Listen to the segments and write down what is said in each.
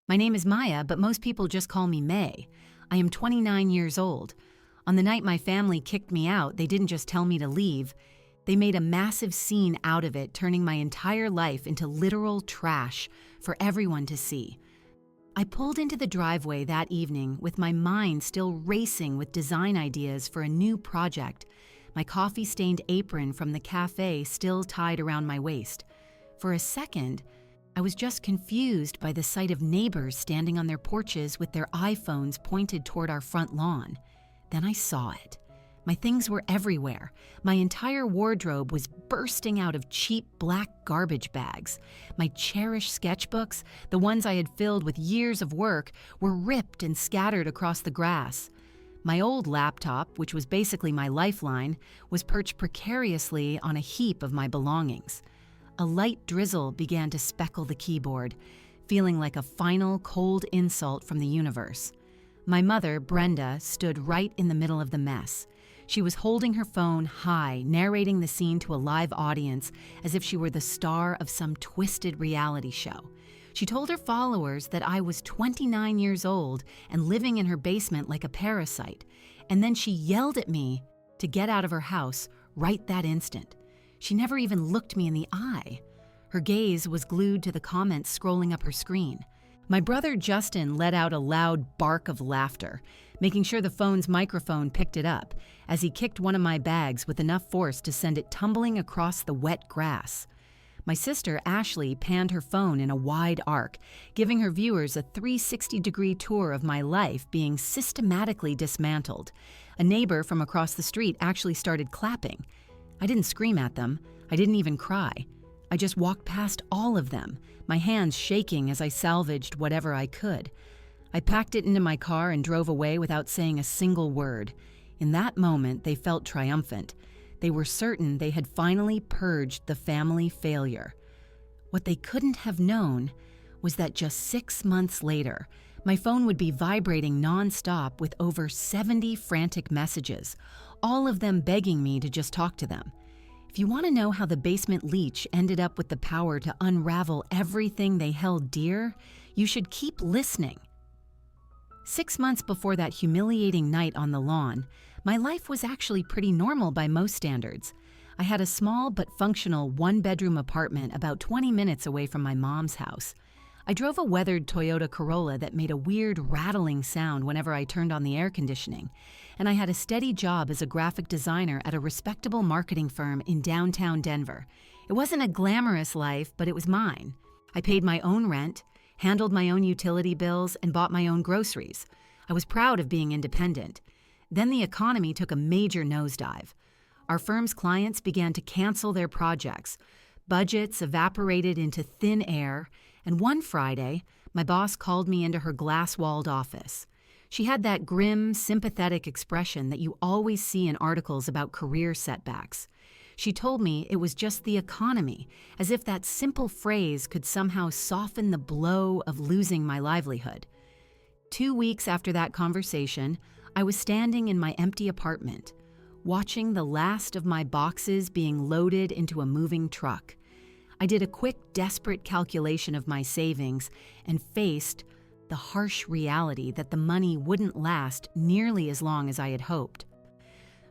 My name is Maya, but most people just call me May. I am 29 years old. On the night my family kicked me out, they didn't just tell me to leave. They made a massive scene out of it, turning my entire life into literal trash for everyone to see. I pulled into the driveway that evening with my mind still racing with design ideas for a new project, my coffee-stained apron from the cafe still tied around my waist. For a second, I was just confused by the sight of neighbors standing on their porches with their iPhones pointed toward our front lawn. Then I saw it. My things were everywhere. My entire wardrobe was bursting out of cheap black garbage bags. My cherished sketchbooks, the ones I had filled with years of work, were ripped and scattered across the grass. My old laptop, which was basically my lifeline, was perched precariously on a heap of my belongings. A light drizzle began to speckle the keyboard, feeling like a final cold insult from the universe. My mother, Brenda, stood right in the middle of the mess. She was holding her phone high, narrating the scene to a live audience as if she were the star of some twisted reality show. She told her followers that I was 29 years old and living in her basement like a parasite, and then she yelled at me to get out of her house right that instant. She never even looked me in the eye. Her gaze was glued to the comments scrolling up her screen. My brother Justin let out a loud bark of laughter, making sure the phone's microphone picked it up as he kicked one of my bags with enough force to send it tumbling across the wet grass. My sister Ashley panned her phone in a wide arc, giving her viewers a 360-degree tour of my life being systematically dismantled. A neighbor from across the street actually started clapping. I didn't scream at them. I didn't even cry. I just walked past all of them, my hands shaking as I salvaged whatever I could. I packed it into my car and drove away without saying a single word. In that moment, they felt triumphant. They were certain they had finally purged the family failure. What they couldn't have known was that just 6 months later, my phone would be vibrating nonstop with over 70 frantic messages, all of them begging me to just talk to them. If you want to know how the basement leech ended up with the power to unravel everything they held dear, you should keep listening. 6 months before that humiliating night on the lawn, my life was actually pretty normal by most standards. I had a small but functional one-bedroom apartment about 20 minutes away from my mom's house. I drove a weathered Toyota Corolla that made a weird rattling sound whenever I turned on the air conditioning, and I had a steady job as a graphic designer at a respectable marketing firm in downtown Denver. It wasn't a glamorous life, but it was mine. I paid my own rent, handled my own utility bills, and bought my own groceries. I was proud of being independent. Then the economy took a major nosedive. Our firm's clients began to cancel their projects. Budgets evaporated into thin air, and one Friday, my boss called me into her glass-walled office. She had that grim, sympathetic expression that you always see in articles about career setbacks. She told me it was just the economy, as if that simple phrase could somehow soften the blow of losing my livelihood. 2 weeks after that conversation, I was standing in my empty apartment, watching the last of my boxes being loaded into a moving truck. I did a quick, desperate calculation of my savings and faced the harsh reality that the money wouldn't last nearly as long as I had hoped.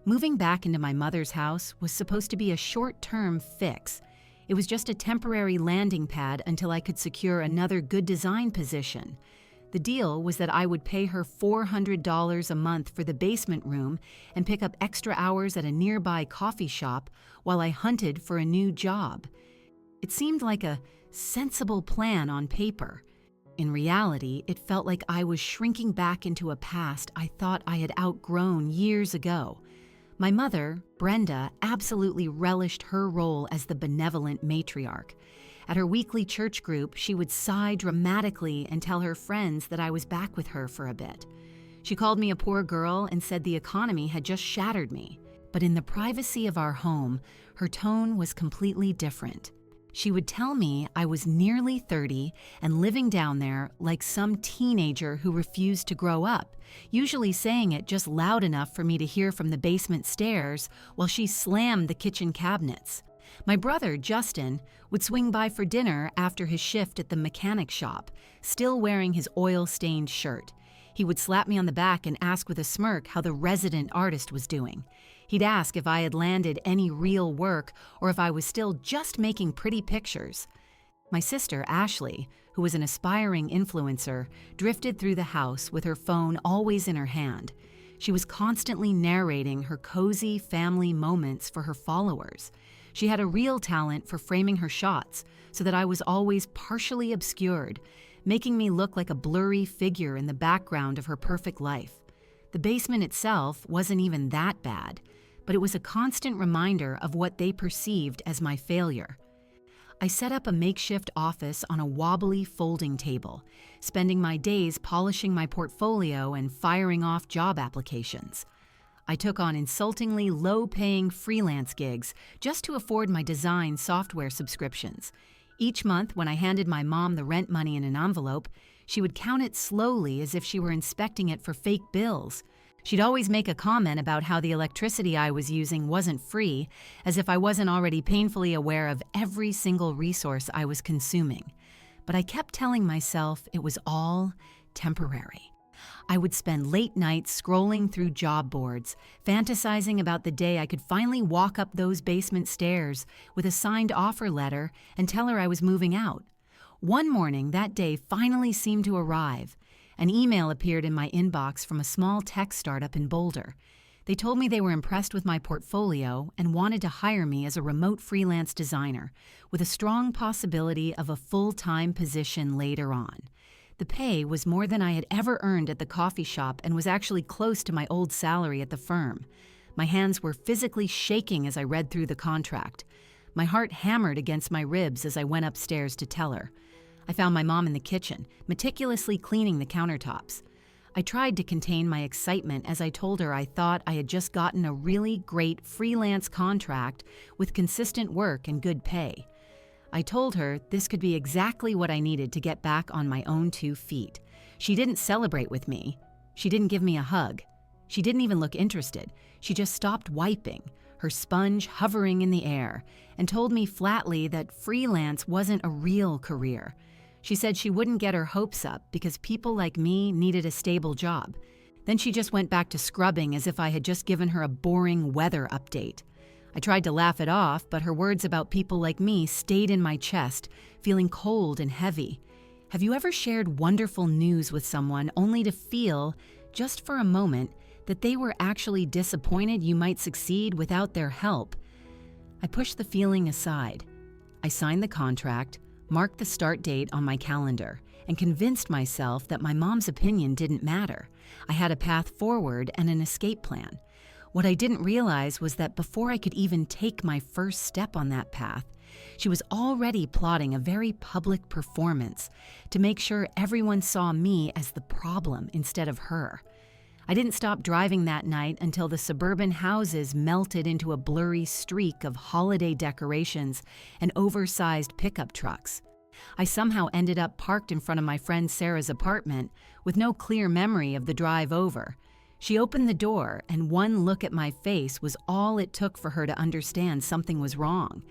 Moving back into my mother's house was supposed to be a short-term fix. It was just a temporary landing pad until I could secure another good design position. The deal was that I would pay her $400 a month for the basement room and pick up extra hours at a nearby coffee shop while I hunted for a new job. It seemed like a sensible plan on paper. In reality, it felt like I was shrinking back into a past I thought I had outgrown years ago. My mother, Brenda, absolutely relished her role as the benevolent matriarch. At her weekly church group, she would sigh dramatically and tell her friends that I was back with her for a bit. She called me a poor girl and said the economy had just shattered me. But in the privacy of our home, her tone was completely different. She would tell me I was nearly 30 and living down there like some teenager who refused to grow up, usually saying it just loud enough for me to hear from the basement stairs while she slammed the kitchen cabinets. My brother, Justin, would swing by for dinner after his shift at the mechanic shop, still wearing his oil-stained shirt. He would slap me on the back and ask with a smirk how the resident artist was doing. He'd ask if I had landed any real work or if I was still just making pretty pictures. My sister, Ashley, who was an aspiring influencer, drifted through the house with her phone always in her hand. She was constantly narrating her cozy family moments for her followers. She had a real talent for framing her shots so that I was always partially obscured, making me look like a blurry figure in the background of her perfect life. The basement itself wasn't even that bad, but it was a constant reminder of what they perceived as my failure. I set up a makeshift office on a wobbly folding table, spending my days polishing my portfolio and firing off job applications. I took on insultingly low-paying freelance gigs just to afford my design software subscriptions. Each month, when I handed my mom the rent money in an envelope, she would count it slowly as if she were inspecting it for fake bills. She'd always make a comment about how the electricity I was using wasn't free, as if I wasn't already painfully aware of every single resource I was consuming. But I kept telling myself it was all temporary. I would spend late nights scrolling through job boards, fantasizing about the day I could finally walk up those basement stairs with a signed offer letter and tell her I was moving out. One morning, that day finally seemed to arrive. An email appeared in my inbox from a small tech startup in Boulder. They told me they were impressed with my portfolio and wanted to hire me as a remote freelance designer, with a strong possibility of a full-time position later on. The pay was more than I had ever earned at the coffee shop and was actually close to my old salary at the firm. My hands were physically shaking as I read through the contract. My heart hammered against my ribs as I went upstairs to tell her. I found my mom in the kitchen, meticulously cleaning the countertops. I tried to contain my excitement as I told her I thought I had just gotten a really great freelance contract with consistent work and good pay. I told her this could be exactly what I needed to get back on my own 2 feet. She didn't celebrate with me. She didn't give me a hug. She didn't even look interested. She just stopped wiping, her sponge hovering in the air, and told me flatly that freelance wasn't a real career. She said she wouldn't get her hopes up because people like me needed a stable job. Then she just went back to scrubbing as if I had just given her a boring weather update. I tried to laugh it off, but her words about people like me stayed in my chest, feeling cold and heavy. Have you ever shared wonderful news with someone only to feel, just for a moment, that they were actually disappointed you might succeed without their help? I pushed the feeling aside. I signed the contract, marked the start date on my calendar, and convinced myself that my mom's opinion didn't matter. I had a path forward and an escape plan. What I didn't realize was that before I could even take my first step on that path, she was already plotting a very public performance to make sure everyone saw me as the problem instead of her. I didn't stop driving that night until the suburban houses melted into a blurry streak of holiday decorations and oversized pickup trucks. I somehow ended up parked in front of my friend Sarah's apartment with no clear memory of the drive over. She opened the door, and one look at my face was all it took for her to understand something was wrong.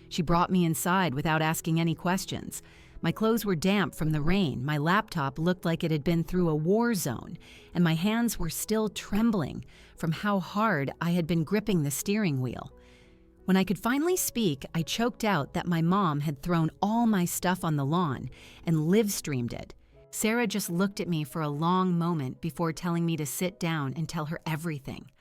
She brought me inside without asking any questions. My clothes were damp from the rain, my laptop looked like it had been through a war zone, and my hands were still trembling from how hard I had been gripping the steering wheel. When I could finally speak, I choked out that my mom had thrown all my stuff on the lawn and live-streamed it. Sarah just looked at me for a long moment before telling me to sit down and tell her everything.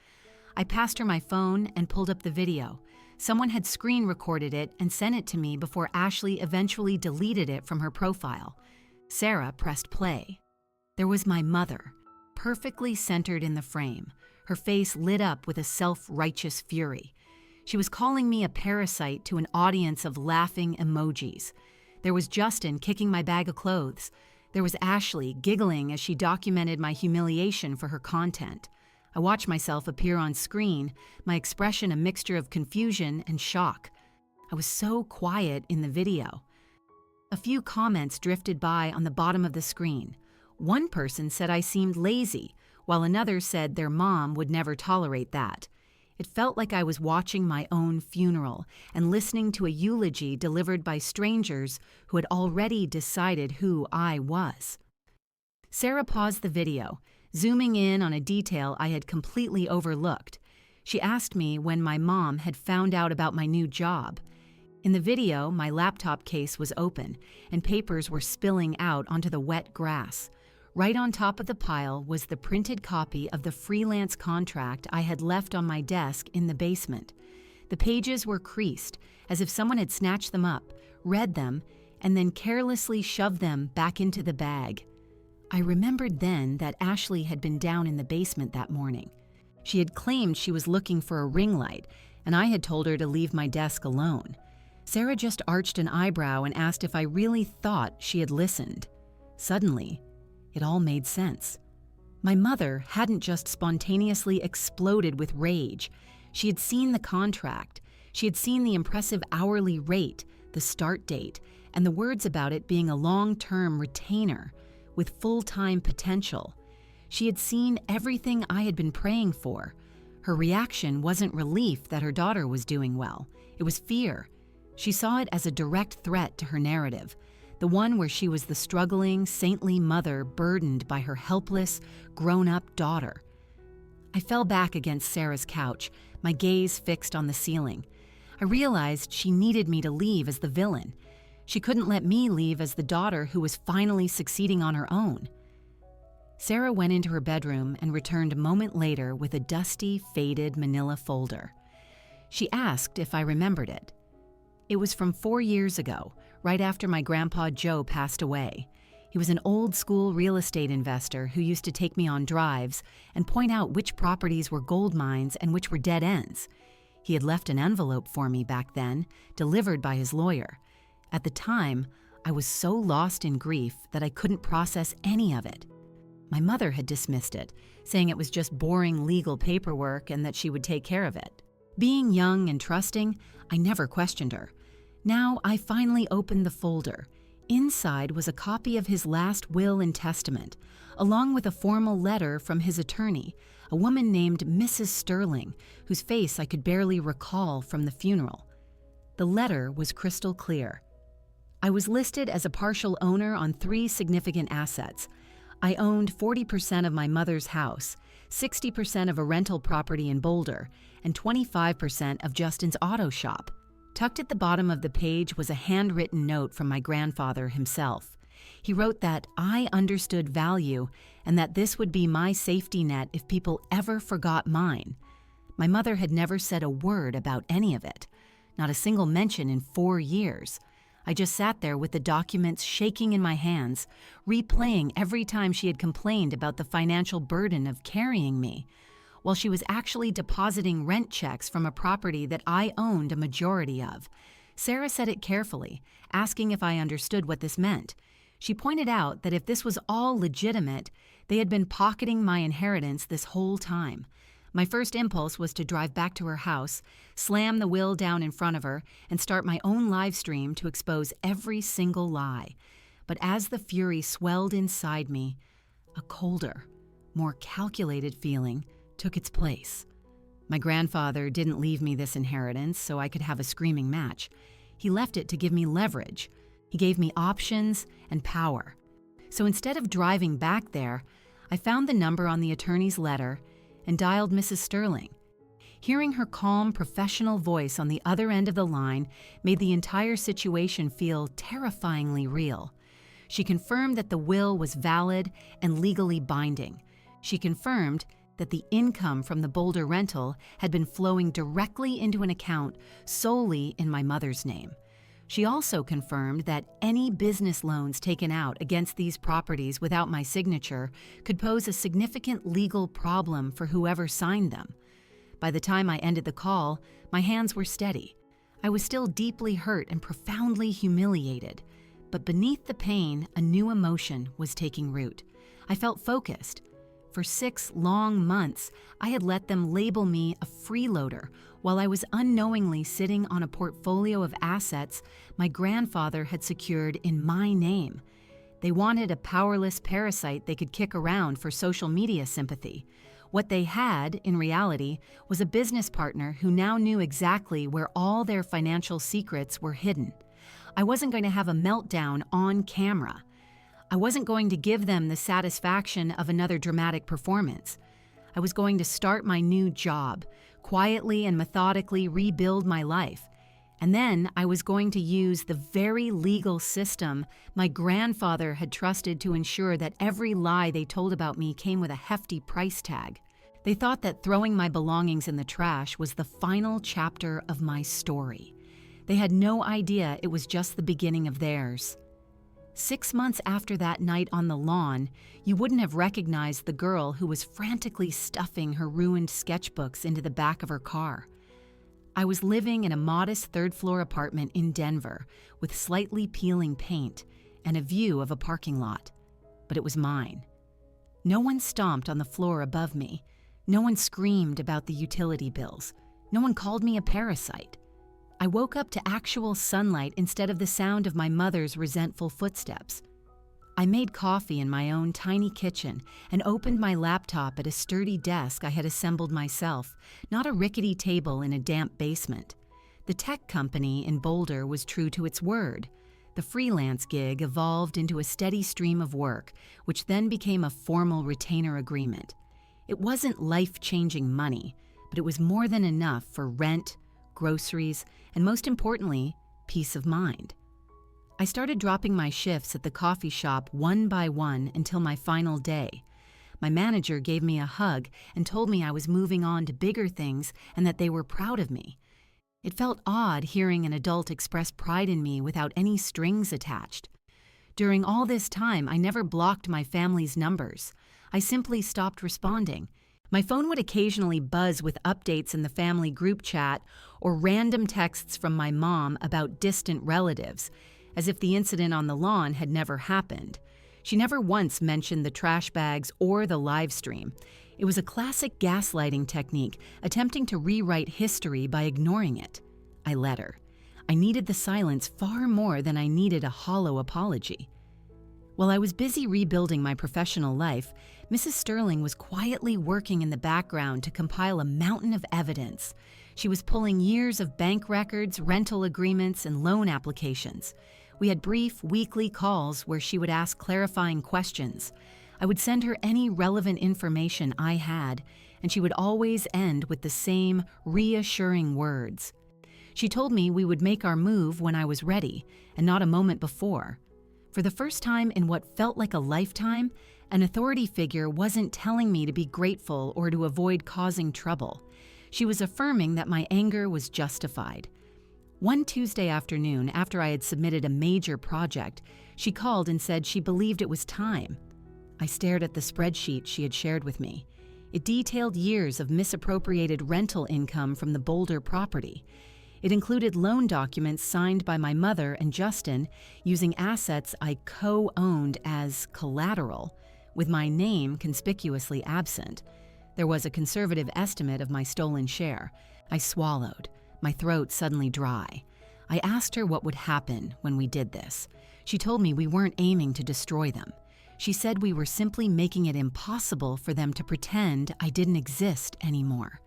I passed her my phone and pulled up the video. Someone had screen recorded it and sent it to me before Ashley eventually deleted it from her profile. Sarah pressed play. There was my mother, perfectly centered in the frame, her face lit up with a self-righteous fury. She was calling me a parasite to an audience of laughing emojis. There was Justin kicking my bag of clothes. There was Ashley giggling as she documented my humiliation for her content. I watched myself appear on screen, my expression a mixture of confusion and shock. I was so quiet in the video. A few comments drifted by on the bottom of the screen. One person said I seemed lazy, while another said their mom would never tolerate that. It felt like I was watching my own funeral and listening to a eulogy delivered by strangers who had already decided who I was. Sarah paused the video, zooming in on a detail I had completely overlooked. She asked me when my mom had found out about my new job. In the video, my laptop case was open, and papers were spilling out onto the wet grass. Right on top of the pile was the printed copy of the freelance contract I had left on my desk in the basement. The pages were creased, as if someone had snatched them up, read them, and then carelessly shoved them back into the bag. I remembered then that Ashley had been down in the basement that morning. She had claimed she was looking for a ring light, and I had told her to leave my desk alone. Sarah just arched an eyebrow and asked if I really thought she had listened. Suddenly, it all made sense. My mother hadn't just spontaneously exploded with rage. She had seen the contract. She had seen the impressive hourly rate, the start date, and the words about it being a long-term retainer with full-time potential. She had seen everything I had been praying for. Her reaction wasn't relief that her daughter was doing well. It was fear. She saw it as a direct threat to her narrative, the one where she was the struggling, saintly mother burdened by her helpless, grown-up daughter. I fell back against Sarah's couch, my gaze fixed on the ceiling. I realized she needed me to leave as the villain. She couldn't let me leave as the daughter who was finally succeeding on her own. Sarah went into her bedroom and returned a moment later with a dusty, faded manila folder. She asked if I remembered it. It was from 4 years ago, right after my grandpa Joe passed away. He was an old-school real estate investor who used to take me on drives and point out which properties were gold mines and which were dead ends. He had left an envelope for me back then, delivered by his lawyer. At the time, I was so lost in grief that I couldn't process any of it. My mother had dismissed it, saying it was just boring legal paperwork and that she would take care of it. Being young and trusting, I never questioned her. Now I finally opened the folder. Inside was a copy of his last will and testament, along with a formal letter from his attorney, a woman named Mrs. Sterling, whose face I could barely recall from the funeral. The letter was crystal clear. I was listed as a partial owner on 3 significant assets. I owned 40% of my mother's house, 60% of a rental property in Boulder, and 25% of Justin's auto shop. Tucked at the bottom of the page was a handwritten note from my grandfather himself. He wrote that I understood value and that this would be my safety net if people ever forgot mine. My mother had never said a word about any of it, not a single mention in 4 years. I just sat there with the documents shaking in my hands, replaying every time she had complained about the financial burden of carrying me, while she was actually depositing rent checks from a property that I owned a majority of. Sarah said it carefully, asking if I understood what this meant. She pointed out that if this was all legitimate, they had been pocketing my inheritance this whole time. My first impulse was to drive back to her house, slam the will down in front of her, and start my own live stream to expose every single lie. But as the fury swelled inside me, a colder, more calculated feeling took its place. My grandfather didn't leave me this inheritance so I could have a screaming match. He left it to give me leverage. He gave me options and power. So instead of driving back there, I found the number on the attorney's letter and dialed Mrs. Sterling. Hearing her calm, professional voice on the other end of the line made the entire situation feel terrifyingly real. She confirmed that the will was valid and legally binding. She confirmed that the income from the Boulder rental had been flowing directly into an account solely in my mother's name. She also confirmed that any business loans taken out against these properties without my signature could pose a significant legal problem for whoever signed them. By the time I ended the call, my hands were steady. I was still deeply hurt and profoundly humiliated, but beneath the pain, a new emotion was taking root. I felt focused. For 6 long months, I had let them label me a freeloader while I was unknowingly sitting on a portfolio of assets my grandfather had secured in my name. They wanted a powerless parasite they could kick around for social media sympathy, What they had, in reality, was a business partner who now knew exactly where all their financial secrets were hidden. I wasn't going to have a meltdown on camera. I wasn't going to give them the satisfaction of another dramatic performance. I was going to start my new job, quietly and methodically rebuild my life. And then I was going to use the very legal system my grandfather had trusted to ensure that every lie they told about me came with a hefty price tag. They thought that throwing my belongings in the trash was the final chapter of my story. They had no idea it was just the beginning of theirs. 6 months after that night on the lawn, you wouldn't have recognized the girl who was frantically stuffing her ruined sketchbooks into the back of her car. I was living in a modest third-floor apartment in Denver with slightly peeling paint and a view of a parking lot. But it was mine. No one stomped on the floor above me. No one screamed about the utility bills. No one called me a parasite. I woke up to actual sunlight instead of the sound of my mother's resentful footsteps. I made coffee in my own tiny kitchen and opened my laptop at a sturdy desk I had assembled myself, not a rickety table in a damp basement. The tech company in Boulder was true to its word. The freelance gig evolved into a steady stream of work, which then became a formal retainer agreement. It wasn't life-changing money, but it was more than enough for rent, groceries, and most importantly, peace of mind. I started dropping my shifts at the coffee shop one by one until my final day. My manager gave me a hug and told me I was moving on to bigger things and that they were proud of me. It felt odd hearing an adult express pride in me without any strings attached. During all this time, I never blocked my family's numbers. I simply stopped responding. My phone would occasionally buzz with updates in the family group chat or random texts from my mom about distant relatives, as if the incident on the lawn had never happened. She never once mentioned the trash bags or the live stream. It was a classic gaslighting technique, attempting to rewrite history by ignoring it. I let her. I needed the silence far more than I needed a hollow apology. While I was busy rebuilding my professional life, Mrs. Sterling was quietly working in the background to compile a mountain of evidence. She was pulling years of bank records, rental agreements, and loan applications. We had brief, weekly calls where she would ask clarifying questions. I would send her any relevant information I had, and she would always end with the same reassuring words. She told me we would make our move when I was ready, and not a moment before. For the first time in what felt like a lifetime, an authority figure wasn't telling me to be grateful or to avoid causing trouble. She was affirming that my anger was justified. One Tuesday afternoon, after I had submitted a major project, she called and said she believed it was time. I stared at the spreadsheet she had shared with me. It detailed years of misappropriated rental income from the Boulder property. It included loan documents signed by my mother and Justin using assets I co-owned as collateral, with my name conspicuously absent. There was a conservative estimate of my stolen share. I swallowed, my throat suddenly dry. I asked her what would happen when we did this. She told me we weren't aiming to destroy them. She said we were simply making it impossible for them to pretend I didn't exist anymore.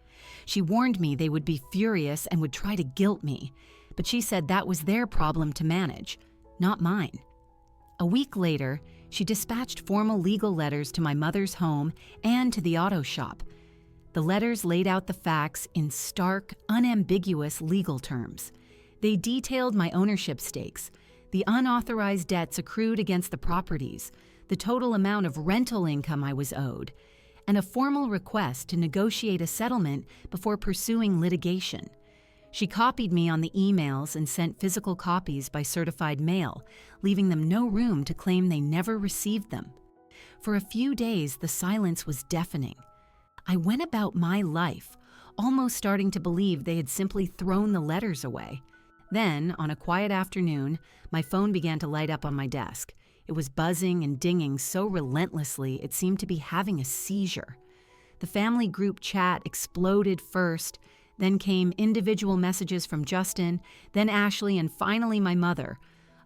She warned me they would be furious and would try to guilt me, but she said that was their problem to manage, not mine. A week later, she dispatched formal legal letters to my mother's home and to the auto shop. The letters laid out the facts in stark, unambiguous legal terms. They detailed my ownership stakes, the unauthorized debts accrued against the properties, the total amount of rental income I was owed, and a formal request to negotiate a settlement before pursuing litigation. She copied me on the emails and sent physical copies by certified mail, leaving them no room to claim they never received them. For a few days, the silence was deafening. I went about my life, almost starting to believe they had simply thrown the letters away. Then, on a quiet afternoon, my phone began to light up on my desk. It was buzzing and dinging so relentlessly it seemed to be having a seizure. The family group chat exploded first, then came individual messages from Justin, then Ashley, and finally my mother.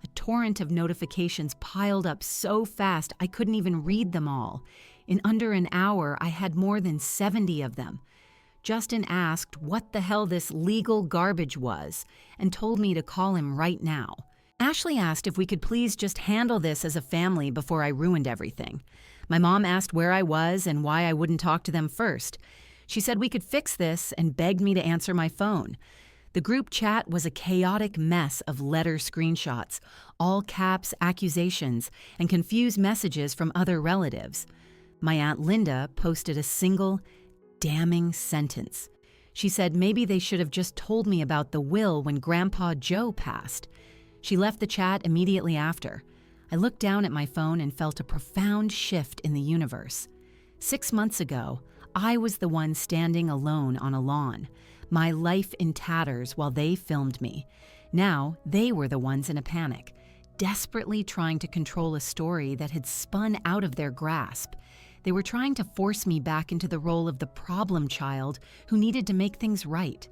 A torrent of notifications piled up so fast I couldn't even read them all. In under an hour, I had more than 70 of them. Justin asked what the hell this legal garbage was and told me to call him right now. Ashley asked if we could please just handle this as a family before I ruined everything. My mom asked where I was and why I wouldn't talk to them first. She said we could fix this and begged me to answer my phone. The group chat was a chaotic mess of letter screenshots, all caps accusations, and confused messages from other relatives. My Aunt Linda posted a single, damning sentence. She said maybe they should have just told me about the will when Grandpa Joe passed. She left the chat immediately after. I looked down at my phone and felt a profound shift in the universe. 6 months ago, I was the one standing alone on a lawn, my life in tatters while they filmed me. Now, they were the ones in a panic, desperately trying to control a story that had spun out of their grasp. They were trying to force me back into the role of the problem child who needed to make things right.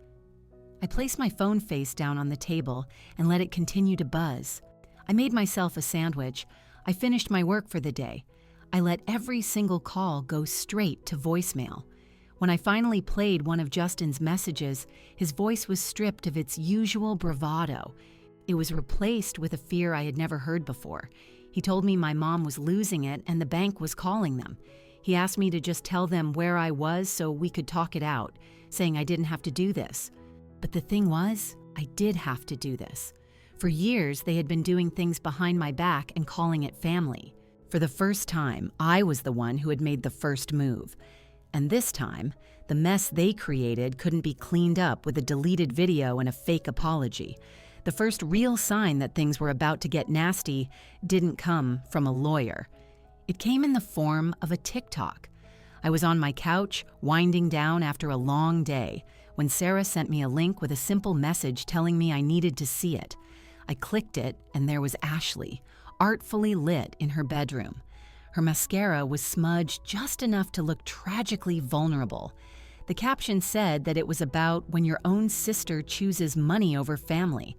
I placed my phone face down on the table and let it continue to buzz. I made myself a sandwich. I finished my work for the day. I let every single call go straight to voicemail. When I finally played one of Justin's messages, his voice was stripped of its usual bravado. It was replaced with a fear I had never heard before. He told me my mom was losing it and the bank was calling them. He asked me to just tell them where I was so we could talk it out, saying I didn't have to do this. But the thing was, I did have to do this. For years, they had been doing things behind my back and calling it family. For the first time, I was the one who had made the first move. And this time, the mess they created couldn't be cleaned up with a deleted video and a fake apology. The first real sign that things were about to get nasty didn't come from a lawyer. It came in the form of a TikTok. I was on my couch, winding down after a long day, when Sarah sent me a link with a simple message telling me I needed to see it. I clicked it, and there was Ashley, artfully lit in her bedroom. Her mascara was smudged just enough to look tragically vulnerable. The caption said that it was about when your own sister chooses money over family.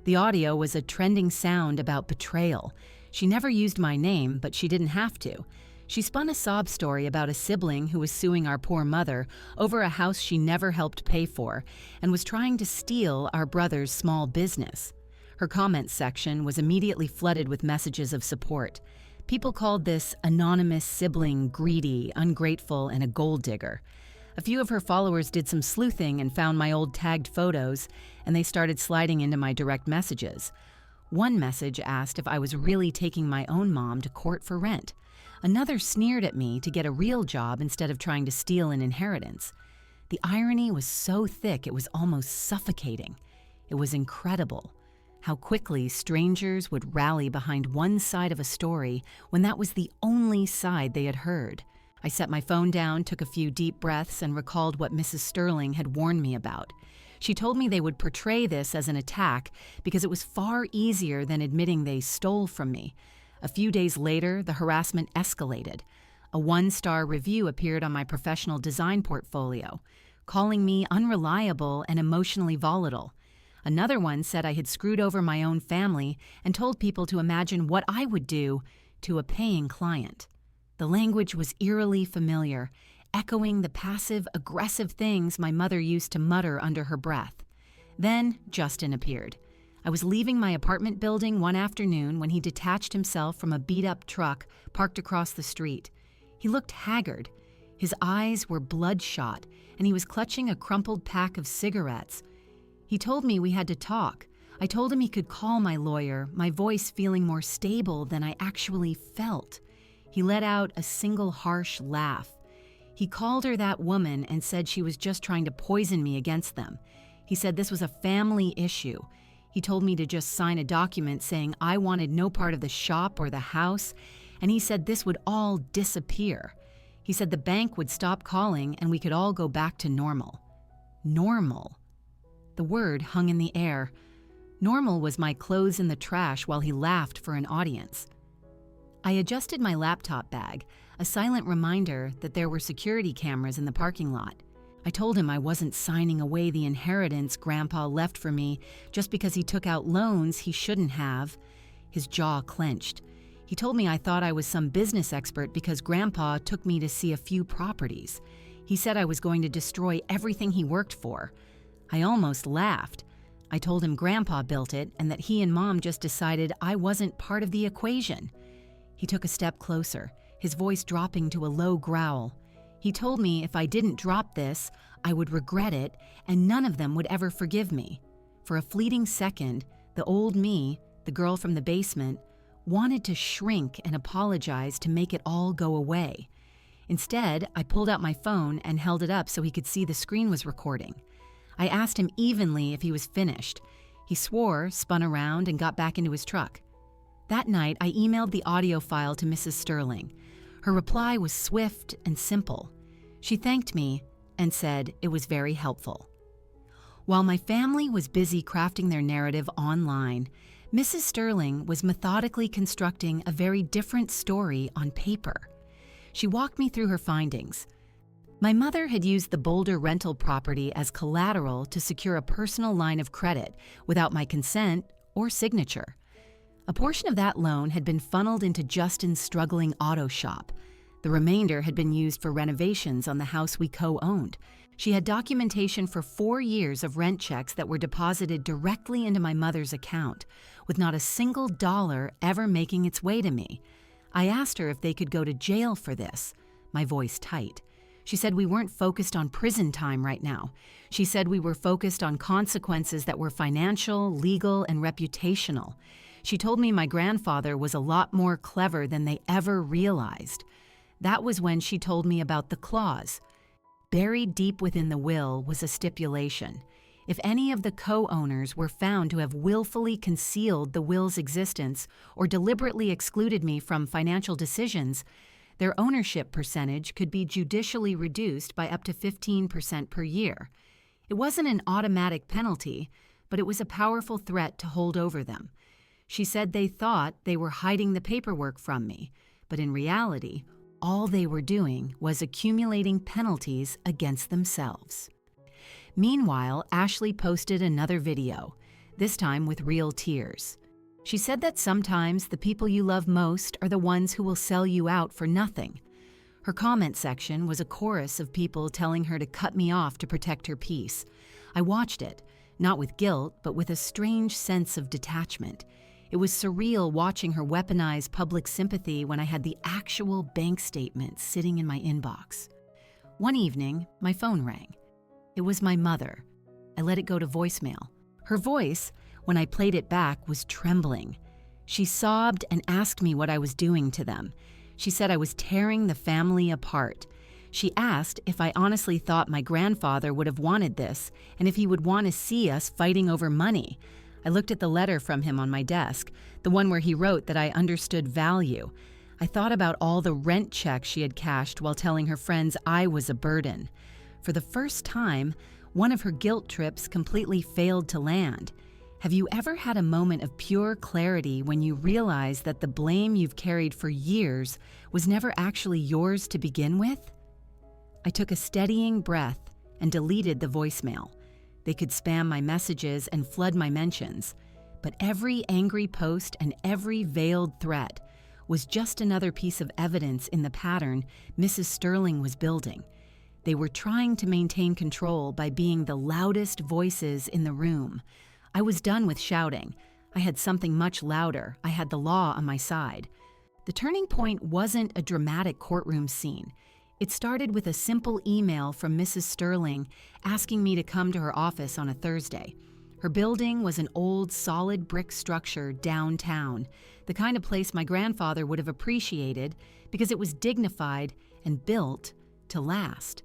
The audio was a trending sound about betrayal. She never used my name, but she didn't have to. She spun a sob story about a sibling who was suing our poor mother over a house she never helped pay for and was trying to steal our brother's small business. Her comments section was immediately flooded with messages of support. People called this anonymous sibling greedy, ungrateful, and a gold digger. A few of her followers did some sleuthing and found my old tagged photos, and they started sliding into my direct messages. One message asked if I was really taking my own mom to court for rent. Another sneered at me to get a real job instead of trying to steal an inheritance. The irony was so thick it was almost suffocating. It was incredible how quickly strangers would rally behind one side of a story when that was the only side they had heard. I set my phone down, took a few deep breaths, and recalled what Mrs. Sterling had warned me about. She told me they would portray this as an attack because it was far easier than admitting they stole from me. A few days later, the harassment escalated. A 1-star review appeared on my professional design portfolio, calling me unreliable and emotionally volatile. Another one said I had screwed over my own family and told people to imagine what I would do to a paying client. The language was eerily familiar, echoing the passive-aggressive things my mother used to mutter under her breath. Then Justin appeared. I was leaving my apartment building one afternoon when he detached himself from a beat-up truck parked across the street. He looked haggard. His eyes were bloodshot, and he was clutching a crumpled pack of cigarettes. He told me we had to talk. I told him he could call my lawyer, my voice feeling more stable than I actually felt. He let out a single harsh laugh. He called her that woman and said she was just trying to poison me against them. He said this was a family issue. He told me to just sign a document saying I wanted no part of the shop or the house, and he said this would all disappear. He said the bank would stop calling and we could all go back to normal. Normal. The word hung in the air. Normal was my clothes in the trash while he laughed for an audience. I adjusted my laptop bag, a silent reminder that there were security cameras in the parking lot. I told him I wasn't signing away the inheritance Grandpa left for me just because he took out loans he shouldn't have. His jaw clenched. He told me I thought I was some business expert because Grandpa took me to see a few properties. He said I was going to destroy everything he worked for. I almost laughed. I told him Grandpa built it and that he and Mom just decided I wasn't part of the equation. He took a step closer, his voice dropping to a low growl. He told me if I didn't drop this, I would regret it and none of them would ever forgive me. For a fleeting second, the old me, the girl from the basement, wanted to shrink and apologize to make it all go away. Instead, I pulled out my phone and held it up so he could see the screen was recording. I asked him evenly if he was finished. He swore, spun around, and got back into his truck. That night, I emailed the audio file to Mrs. Sterling. Her reply was swift and simple. She thanked me and said it was very helpful. While my family was busy crafting their narrative online, Mrs. Sterling was methodically constructing a very different story on paper. She walked me through her findings. My mother had used the Boulder rental property as collateral to secure a personal line of credit without my consent or signature. A portion of that loan had been funneled into Justin's struggling auto shop. The remainder had been used for renovations on the house we co-owned. She had documentation for 4 years of rent checks that were deposited directly into my mother's account, with not a single dollar ever making its way to me. I asked her if they could go to jail for this, my voice tight. She said we weren't focused on prison time right now. She said we were focused on consequences that were financial, legal, and reputational. She told me my grandfather was a lot more clever than they ever realized. That was when she told me about the clause. Buried deep within the will was a stipulation. If any of the co-owners were found to have willfully concealed the will's existence or deliberately excluded me from financial decisions, their ownership percentage could be judicially reduced by up to 15% per year. It wasn't an automatic penalty, but it was a powerful threat to hold over them. She said they thought they were hiding the paperwork from me, but in reality, all they were doing was accumulating penalties against themselves. Meanwhile, Ashley posted another video, this time with real tears. She said that sometimes the people you love most are the ones who will sell you out for nothing. Her comment section was a chorus of people telling her to cut me off to protect her peace. I watched it, not with guilt, but with a strange sense of detachment. It was surreal watching her weaponize public sympathy when I had the actual bank statement sitting in my inbox. One evening, my phone rang. It was my mother. I let it go to voicemail. Her voice, when I played it back, was trembling. She sobbed and asked me what I was doing to them. She said I was tearing the family apart. She asked if I honestly thought my grandfather would have wanted this and if he would want to see us fighting over money. I looked at the letter from him on my desk, the one where he wrote that I understood value. I thought about all the rent checks she had cashed while telling her friends I was a burden. For the first time, one of her guilt trips completely failed to land. Have you ever had a moment of pure clarity when you realize that the blame you've carried for years was never actually yours to begin with? I took a steadying breath and deleted the voicemail. They could spam my messages and flood my mentions, but every angry post and every veiled threat was just another piece of evidence in the pattern Mrs. Sterling was building. They were trying to maintain control by being the loudest voices in the room. I was done with shouting. I had something much louder. I had the law on my side. The turning point wasn't a dramatic courtroom scene. It started with a simple email from Mrs. Sterling asking me to come to her office on a Thursday. Her building was an old, solid brick structure downtown, the kind of place my grandfather would have appreciated because it was dignified and built to last.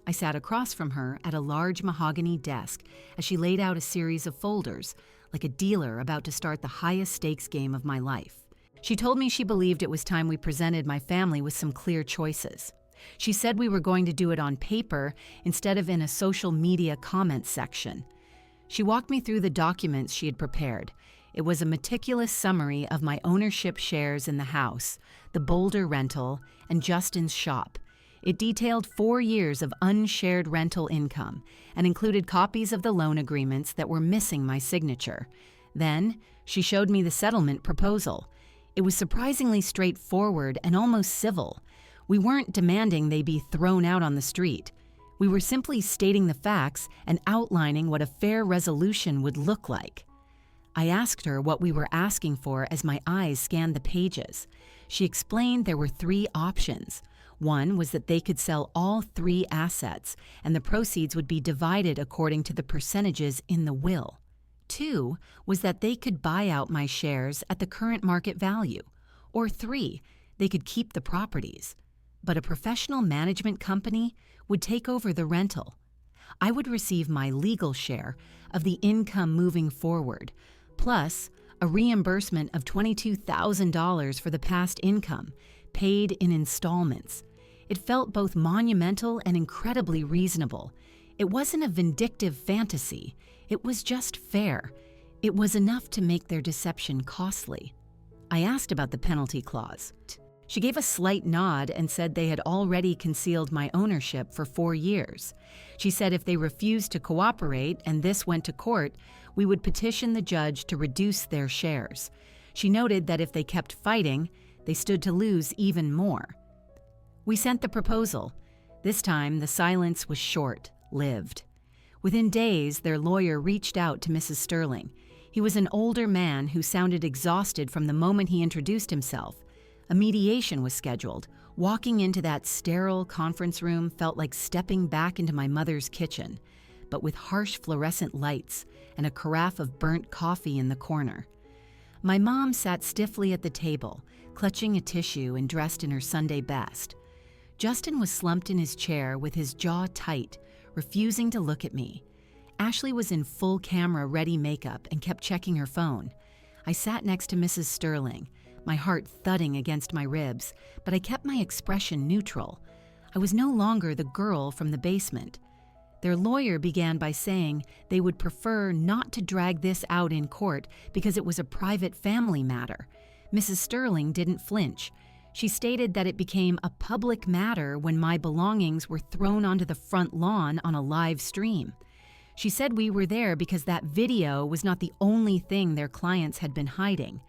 I sat across from her at a large mahogany desk as she laid out a series of folders, like a dealer about to start the highest stakes game of my life. She told me she believed it was time we presented my family with some clear choices. She said we were going to do it on paper instead of in a social media comments section. She walked me through the documents she had prepared. It was a meticulous summary of my ownership shares in the house, the Boulder rental, and Justin's shop. It detailed 4 years of unshared rental income and included copies of the loan agreements that were missing my signature. Then, she showed me the settlement proposal. It was surprisingly straightforward and almost civil. We weren't demanding they be thrown out on the street. We were simply stating the facts and outlining what a fair resolution would look like. I asked her what we were asking for as my eyes scanned the pages. She explained there were 3 options. One was that they could sell all 3 assets, and the proceeds would be divided according to the percentages in the will. 2 was that they could buy out my shares at the current market value. Or 3, they could keep the properties. But a professional management company would take over the rental. I would receive my legal share of the income moving forward, plus a reimbursement of $22,000 for the past income, paid in installments. It felt both monumental and incredibly reasonable. It wasn't a vindictive fantasy. It was just fair. It was enough to make their deception costly. I asked about the penalty clause. She gave a slight nod and said they had already concealed my ownership for 4 years. She said if they refused to cooperate and this went to court, we would petition the judge to reduce their shares. She noted that if they kept fighting, they stood to lose even more. We sent the proposal. This time, the silence was short-lived. Within days, their lawyer reached out to Mrs. Sterling. He was an older man who sounded exhausted from the moment he introduced himself. A mediation was scheduled. Walking into that sterile conference room felt like stepping back into my mother's kitchen, but with harsh fluorescent lights and a carafe of burnt coffee in the corner. My mom sat stiffly at the table, clutching a tissue and dressed in her Sunday best. Justin was slumped in his chair with his jaw tight, refusing to look at me. Ashley was in full camera-ready makeup and kept checking her phone. I sat next to Mrs. Sterling, my heart thudding against my ribs, but I kept my expression neutral. I was no longer the girl from the basement. Their lawyer began by saying they would prefer not to drag this out in court because it was a private family matter. Mrs. Sterling didn't flinch. She stated that it became a public matter when my belongings were thrown onto the front lawn on a live stream. She said we were there because that video was not the only thing their clients had been hiding.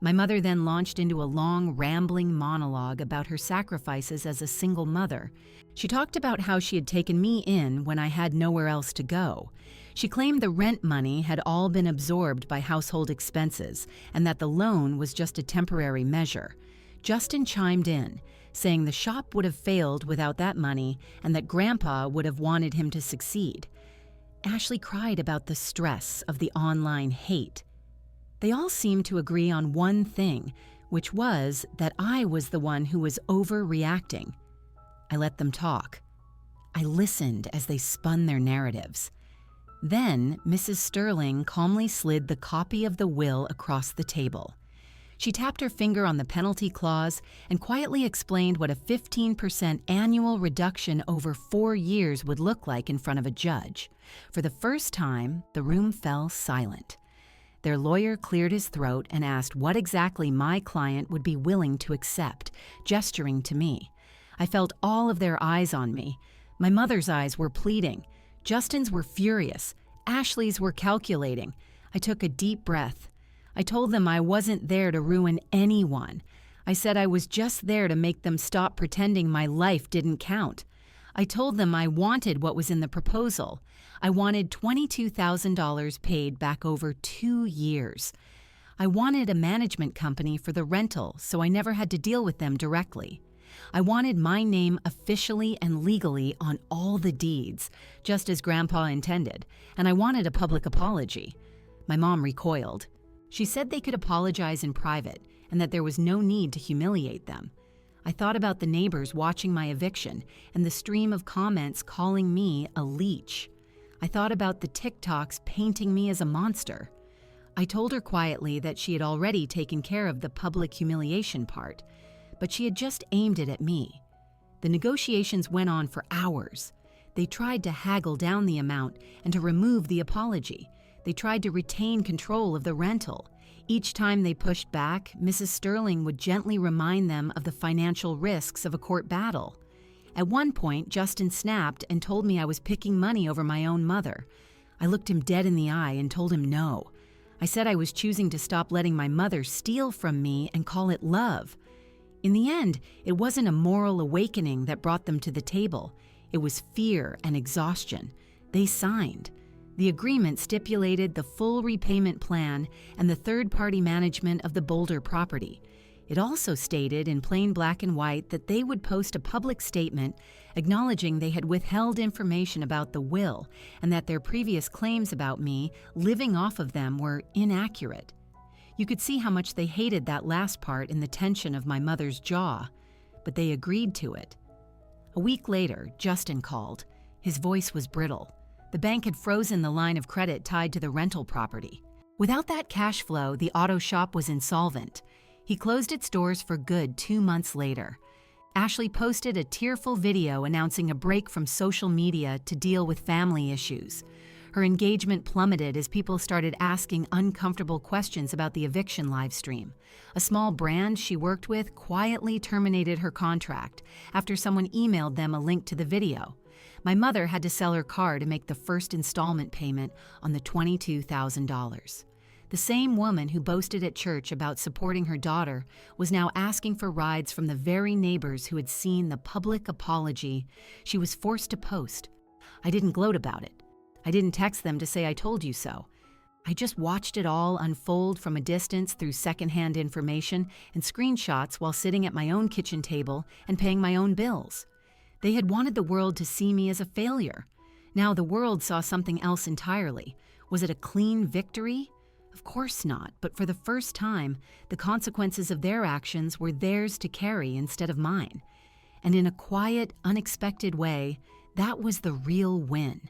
My mother then launched into a long, rambling monologue about her sacrifices as a single mother. She talked about how she had taken me in when I had nowhere else to go. She claimed the rent money had all been absorbed by household expenses and that the loan was just a temporary measure. Justin chimed in, saying the shop would have failed without that money and that Grandpa would have wanted him to succeed. Ashley cried about the stress of the online hate. They all seemed to agree on one thing, which was that I was the one who was overreacting. I let them talk. I listened as they spun their narratives. Then Mrs. Sterling calmly slid the copy of the will across the table. She tapped her finger on the penalty clause and quietly explained what a 15% annual reduction over 4 years would look like in front of a judge. For the first time, the room fell silent. Their lawyer cleared his throat and asked what exactly my client would be willing to accept, gesturing to me. I felt all of their eyes on me. My mother's eyes were pleading. Justin's were furious. Ashley's were calculating. I took a deep breath. I told them I wasn't there to ruin anyone. I said I was just there to make them stop pretending my life didn't count. I told them I wanted what was in the proposal. I wanted $22,000 paid back over 2 years. I wanted a management company for the rental so I never had to deal with them directly. I wanted my name officially and legally on all the deeds, just as Grandpa intended, and I wanted a public apology. My mom recoiled. She said they could apologize in private and that there was no need to humiliate them. I thought about the neighbors watching my eviction and the stream of comments calling me a leech. I thought about the TikToks painting me as a monster. I told her quietly that she had already taken care of the public humiliation part, but she had just aimed it at me. The negotiations went on for hours. They tried to haggle down the amount and to remove the apology. They tried to retain control of the rental. Each time they pushed back, Mrs. Sterling would gently remind them of the financial risks of a court battle. At one point, Justin snapped and told me I was picking money over my own mother. I looked him dead in the eye and told him no. I said I was choosing to stop letting my mother steal from me and call it love. In the end, it wasn't a moral awakening that brought them to the table. It was fear and exhaustion. They signed. The agreement stipulated the full repayment plan and the third-party management of the Boulder property. It also stated in plain black and white that they would post a public statement acknowledging they had withheld information about the will and that their previous claims about me living off of them were inaccurate. You could see how much they hated that last part in the tension of my mother's jaw, but they agreed to it. A week later, Justin called. His voice was brittle. The bank had frozen the line of credit tied to the rental property. Without that cash flow, the auto shop was insolvent. He closed its doors for good 2 months later. Ashley posted a tearful video announcing a break from social media to deal with family issues. Her engagement plummeted as people started asking uncomfortable questions about the eviction livestream. A small brand she worked with quietly terminated her contract after someone emailed them a link to the video. My mother had to sell her car to make the first installment payment on the $22,000. The same woman who boasted at church about supporting her daughter was now asking for rides from the very neighbors who had seen the public apology she was forced to post. I didn't gloat about it. I didn't text them to say I told you so. I just watched it all unfold from a distance through secondhand information and screenshots while sitting at my own kitchen table and paying my own bills. They had wanted the world to see me as a failure. Now the world saw something else entirely. Was it a clean victory? Of course not, but for the first time, the consequences of their actions were theirs to carry instead of mine. And in a quiet, unexpected way, that was the real win.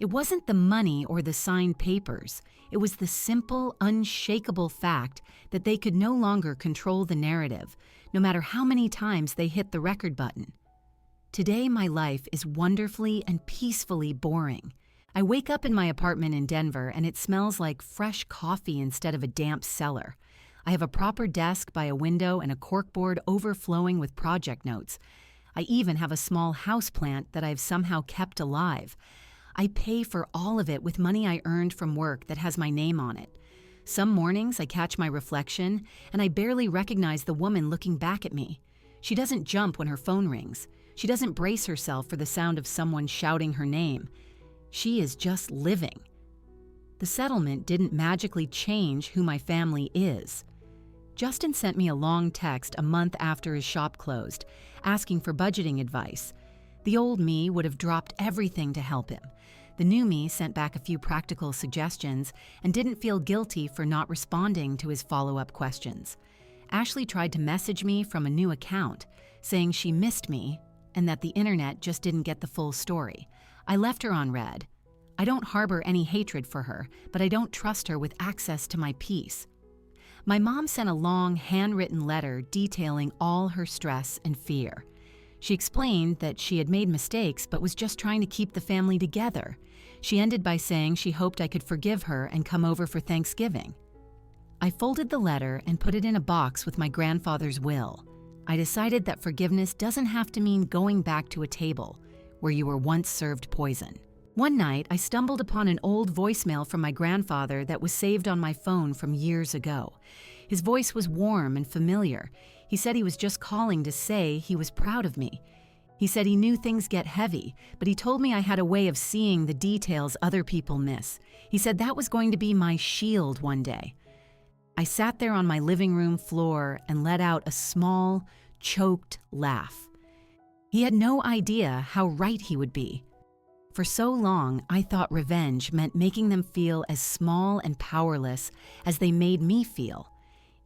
It wasn't the money or the signed papers. It was the simple, unshakable fact that they could no longer control the narrative, no matter how many times they hit the record button. Today, my life is wonderfully and peacefully boring. I wake up in my apartment in Denver and it smells like fresh coffee instead of a damp cellar. I have a proper desk by a window and a corkboard overflowing with project notes. I even have a small houseplant that I've somehow kept alive. I pay for all of it with money I earned from work that has my name on it. Some mornings I catch my reflection and I barely recognize the woman looking back at me. She doesn't jump when her phone rings. She doesn't brace herself for the sound of someone shouting her name. She is just living. The settlement didn't magically change who my family is. Justin sent me a long text a month after his shop closed, asking for budgeting advice. The old me would have dropped everything to help him. The new me sent back a few practical suggestions and didn't feel guilty for not responding to his follow-up questions. Ashley tried to message me from a new account, saying she missed me and that the internet just didn't get the full story. I left her on read. I don't harbor any hatred for her, but I don't trust her with access to my peace. My mom sent a long, handwritten letter detailing all her stress and fear. She explained that she had made mistakes but was just trying to keep the family together. She ended by saying she hoped I could forgive her and come over for Thanksgiving. I folded the letter and put it in a box with my grandfather's will. I decided that forgiveness doesn't have to mean going back to a table where you were once served poison. One night, I stumbled upon an old voicemail from my grandfather that was saved on my phone from years ago. His voice was warm and familiar. He said he was just calling to say he was proud of me. He said he knew things get heavy, but he told me I had a way of seeing the details other people miss. He said that was going to be my shield one day. I sat there on my living room floor and let out a small, choked laugh. He had no idea how right he would be. For so long, I thought revenge meant making them feel as small and powerless as they made me feel.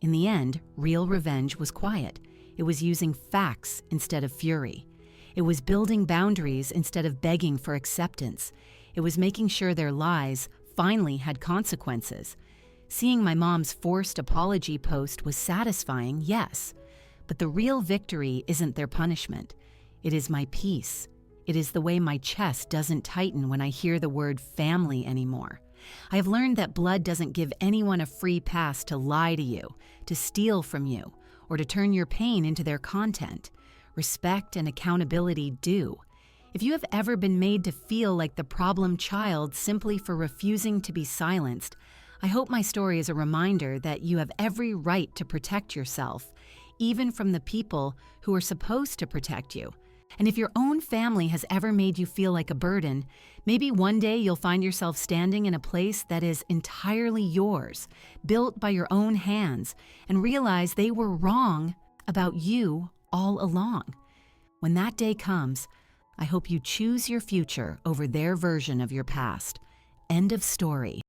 In the end, real revenge was quiet. It was using facts instead of fury. It was building boundaries instead of begging for acceptance. It was making sure their lies finally had consequences. Seeing my mom's forced apology post was satisfying, yes, but the real victory isn't their punishment. It is my peace. It is the way my chest doesn't tighten when I hear the word family anymore. I have learned that blood doesn't give anyone a free pass to lie to you, to steal from you, or to turn your pain into their content. Respect and accountability do. If you have ever been made to feel like the problem child simply for refusing to be silenced, I hope my story is a reminder that you have every right to protect yourself, even from the people who are supposed to protect you. And if your own family has ever made you feel like a burden, maybe one day you'll find yourself standing in a place that is entirely yours, built by your own hands, and realize they were wrong about you all along. When that day comes, I hope you choose your future over their version of your past. End of story.